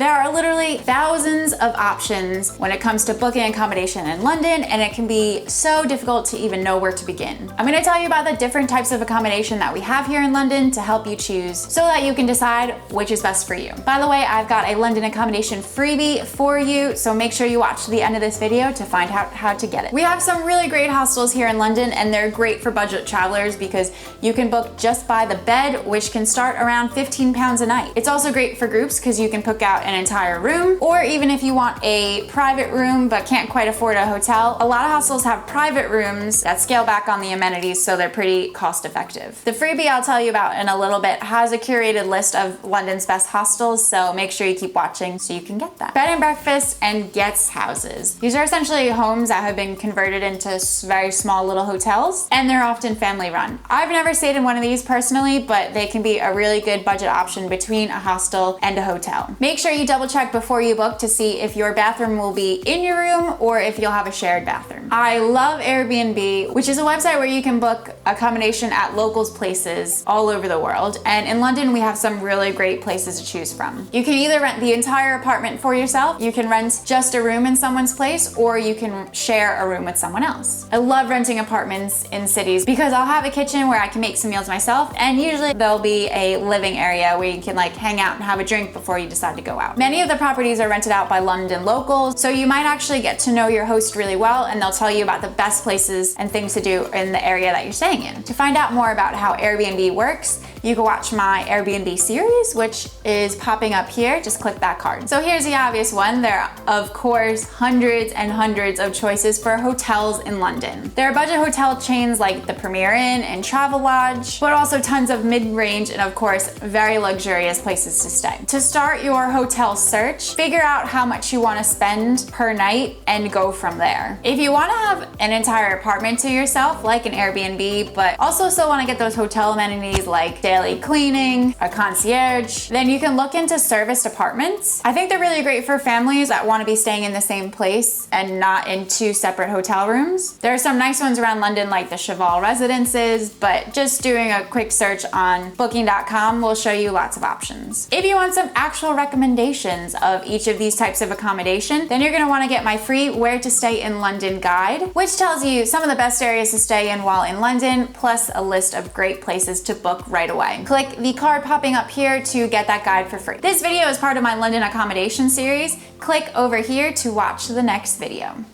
There are literally thousands of options when it comes to booking accommodation in London, and it can be so difficult to even know where to begin. I'm gonna tell you about the different types of accommodation that we have here in London to help you choose so that you can decide which is best for you. By the way, I've got a London accommodation freebie for you, so make sure you watch to the end of this video to find out how to get it. We have some really great hostels here in London, and they're great for budget travelers because you can book just by the bed, which can start around £15 a night. It's also great for groups because you can book out an entire room, or even if you want a private room but can't quite afford a hotel, a lot of hostels have private rooms that scale back on the amenities, so they're pretty cost effective. The freebie I'll tell you about in a little bit has a curated list of London's best hostels, so make sure you keep watching so you can get that. Bed and breakfast and guest houses. These are essentially homes that have been converted into very small little hotels, and they're often family run. I've never stayed in one of these personally, but they can be a really good budget option between a hostel and a hotel. Make sure you double check before you book to see if your bathroom will be in your room or if you'll have a shared bathroom. I love Airbnb, which is a website where you can book accommodation at locals places all over the world, and in London we have some really great places to choose from. You can either rent the entire apartment for yourself, you can rent just a room in someone's place, or you can share a room with someone else. I love renting apartments in cities because I'll have a kitchen where I can make some meals myself, and usually there'll be a living area where you can like hang out and have a drink before you decide to go out. Many of the properties are rented out by London locals, so you might actually get to know your host really well, and they'll tell you about the best places and things to do in the area that you're staying in. To find out more about how Airbnb works, you can watch my Airbnb series, which is popping up here. Just click that card. So here's the obvious one. There are, of course, hundreds and hundreds of choices for hotels in London. There are budget hotel chains like the Premier Inn and Travelodge, but also tons of mid-range and, of course, very luxurious places to stay. To start your hotel search, figure out how much you want to spend per night and go from there. If you want to have an entire apartment to yourself, like an Airbnb, but also still want to get those hotel amenities like daily cleaning, a concierge, then you can look into serviced apartments. I think they're really great for families that want to be staying in the same place and not in two separate hotel rooms. There are some nice ones around London like the Cheval Residences, but just doing a quick search on booking.com will show you lots of options. If you want some actual recommendations of each of these types of accommodation, then you're going to want to get my free Where to Stay in London guide, which tells you some of the best areas to stay in while in London, plus a list of great places to book right away. Click the card popping up here to get that guide for free. This video is part of my London accommodation series. Click over here to watch the next video.